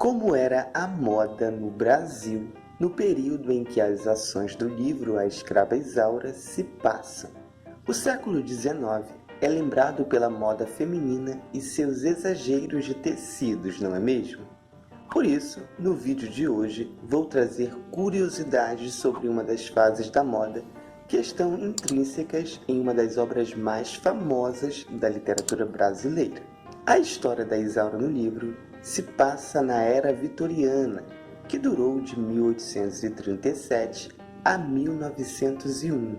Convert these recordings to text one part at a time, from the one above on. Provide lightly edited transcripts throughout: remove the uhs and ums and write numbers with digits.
Como era a moda no Brasil no período em que as ações do livro A Escrava Isaura se passam. O século XIX é lembrado pela moda feminina e seus exageros de tecidos, não é mesmo? Por isso, no vídeo de hoje, vou trazer curiosidades sobre uma das fases da moda que estão intrínsecas em uma das obras mais famosas da literatura brasileira. A história da Isaura no livro se passa na Era Vitoriana, que durou de 1837 a 1901,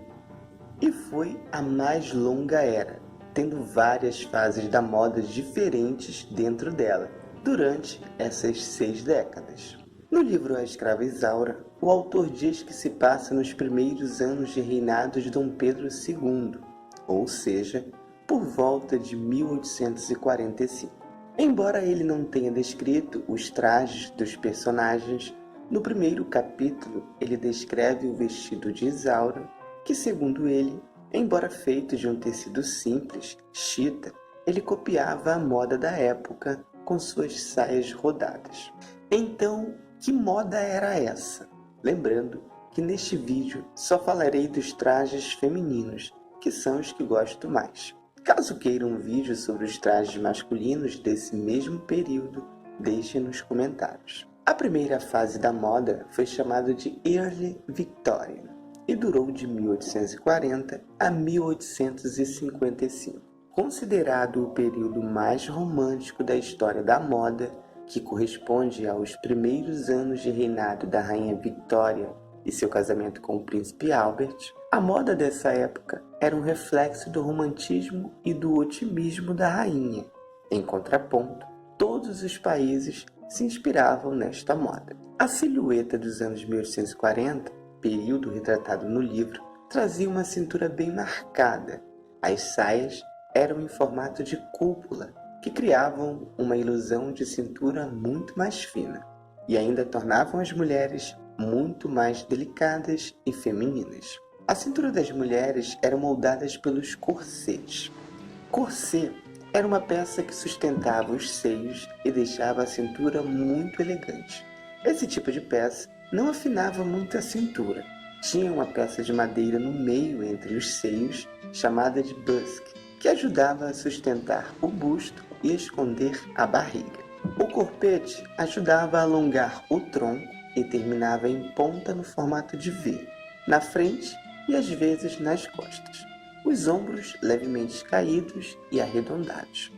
e foi a mais longa era, tendo várias fases da moda diferentes dentro dela, durante essas 6 décadas. No livro A Escrava Isaura, o autor diz que se passa nos primeiros anos de reinado de Dom Pedro II, ou seja, por volta de 1845. Embora ele não tenha descrito os trajes dos personagens, no primeiro capítulo ele descreve o vestido de Isaura, que segundo ele, embora feito de um tecido simples, chita, ele copiava a moda da época com suas saias rodadas. Então, que moda era essa? Lembrando que neste vídeo só falarei dos trajes femininos, que são os que gosto mais. Caso queira um vídeo sobre os trajes masculinos desse mesmo período, deixe nos comentários. A primeira fase da moda foi chamada de Early Victorian e durou de 1840 a 1855. Considerado o período mais romântico da história da moda, que corresponde aos primeiros anos de reinado da Rainha Victoria e seu casamento com o príncipe Albert, a moda dessa época era um reflexo do romantismo e do otimismo da rainha. Em contraponto, todos os países se inspiravam nesta moda. A silhueta dos anos 1840, período retratado no livro, trazia uma cintura bem marcada. As saias eram em formato de cúpula, que criavam uma ilusão de cintura muito mais fina e ainda tornavam as mulheres muito mais delicadas e femininas. A cintura das mulheres era moldada pelos corsês. Corset era uma peça que sustentava os seios e deixava a cintura muito elegante. Esse tipo de peça não afinava muito a cintura. Tinha uma peça de madeira no meio entre os seios, chamada de busque, que ajudava a sustentar o busto e esconder a barriga. O corpete ajudava a alongar o tronco e terminava em ponta no formato de V, na frente e às vezes nas costas. Os ombros levemente caídos e arredondados.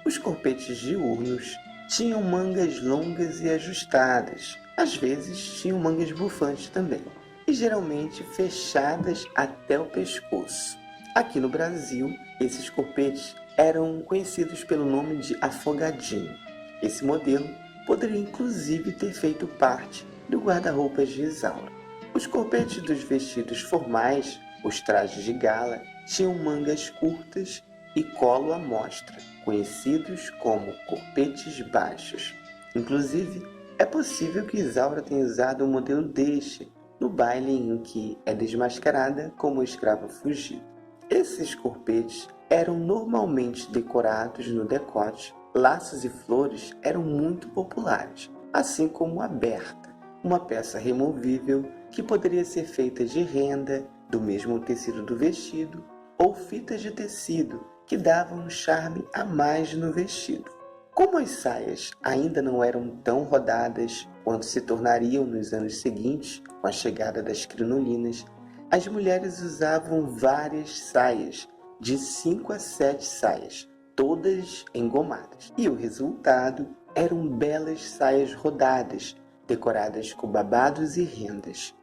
Os corpetes diurnos tinham mangas longas e ajustadas, às vezes tinham mangas bufantes também, e geralmente fechadas até o pescoço. Aqui no Brasil, esses corpetes eram conhecidos pelo nome de afogadinho. Esse modelo poderia inclusive ter feito parte do guarda-roupas de Isaura. Os corpetes dos vestidos formais, os trajes de gala, tinham mangas curtas e colo à mostra, conhecidos como corpetes baixos. Inclusive, é possível que Isaura tenha usado um modelo deste no baile em que é desmascarada como escrava fugida. Esses corpetes eram normalmente decorados no decote. Laços e flores eram muito populares, assim como a berta, uma peça removível que poderia ser feita de renda, do mesmo tecido do vestido, ou fitas de tecido que davam um charme a mais no vestido. Como as saias ainda não eram tão rodadas quanto se tornariam nos anos seguintes, com a chegada das crinolinas, as mulheres usavam várias saias, de 5 a 7 saias, todas engomadas. E o resultado eram belas saias rodadas, decoradas com babados e rendas,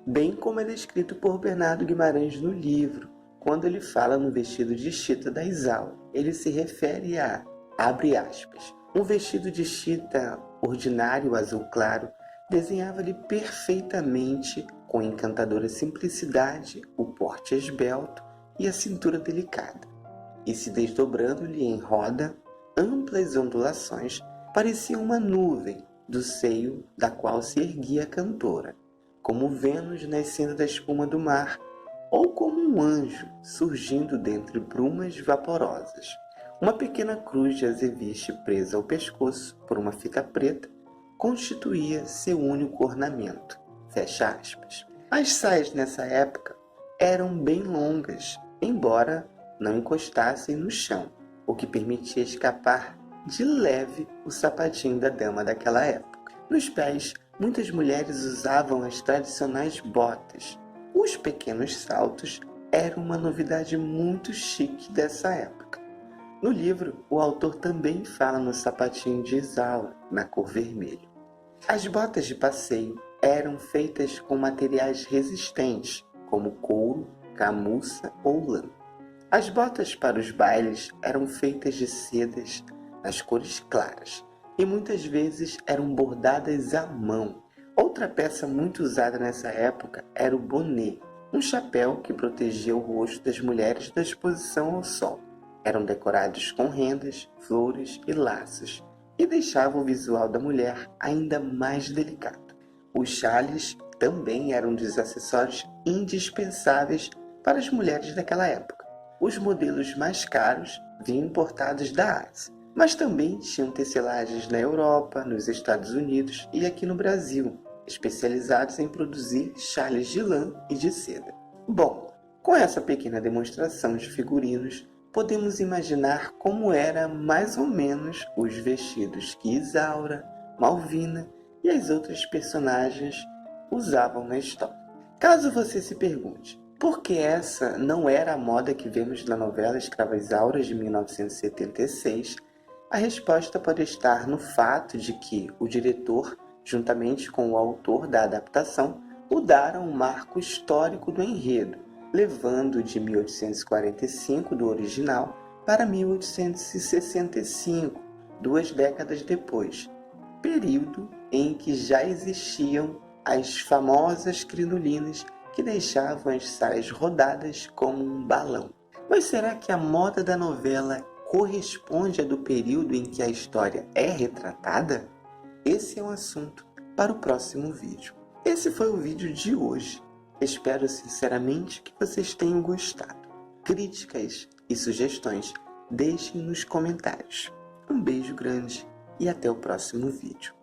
bem como é descrito por Bernardo Guimarães no livro, quando ele fala no vestido de chita da Isaura. Ele se refere a, abre aspas, um vestido de chita ordinário azul claro, desenhava-lhe perfeitamente, com encantadora simplicidade, o porte esbelto e a cintura delicada, e se desdobrando-lhe em roda, amplas ondulações pareciam uma nuvem do seio da qual se erguia a cantora, como Vênus nascendo da espuma do mar, ou como um anjo surgindo dentre brumas vaporosas. Uma pequena cruz de azeviche presa ao pescoço por uma fita preta constituía seu único ornamento. Fecha aspas. As saias nessa época eram bem longas, embora não encostassem no chão, o que permitia escapar de leve o sapatinho da dama daquela época. Nos pés, muitas mulheres usavam as tradicionais botas. Os pequenos saltos eram uma novidade muito chique dessa época. No livro, o autor também fala no sapatinho de Isaura, na cor vermelho. As botas de passeio eram feitas com materiais resistentes, como couro, camurça ou lã. As botas para os bailes eram feitas de sedas nas cores claras e muitas vezes eram bordadas à mão. Outra peça muito usada nessa época era o bonnet, um chapéu que protegia o rosto das mulheres da exposição ao sol. Eram decorados com rendas, flores e laços e deixavam o visual da mulher ainda mais delicado. Os chales também eram um dos acessórios indispensáveis para as mulheres daquela época. Os modelos mais caros vinham importados da Ásia, mas também tinham tecelagens na Europa, nos Estados Unidos e aqui no Brasil, especializados em produzir chales de lã e de seda. Bom, com essa pequena demonstração de figurinos, podemos imaginar como era mais ou menos os vestidos que Isaura, Malvina e as outras personagens usavam na história. Caso você se pergunte, por que essa não era a moda que vemos na novela Escravas Áureas de 1976, a resposta pode estar no fato de que o diretor, juntamente com o autor da adaptação, mudaram o marco histórico do enredo, levando de 1845 do original para 1865, 2 décadas depois, período em que já existiam as famosas crinolinas que deixavam as saias rodadas como um balão. Mas será que a moda da novela corresponde à do período em que a história é retratada? Esse é um assunto para o próximo vídeo. Esse foi o vídeo de hoje. Espero sinceramente que vocês tenham gostado. Críticas e sugestões deixem nos comentários. Um beijo grande e até o próximo vídeo.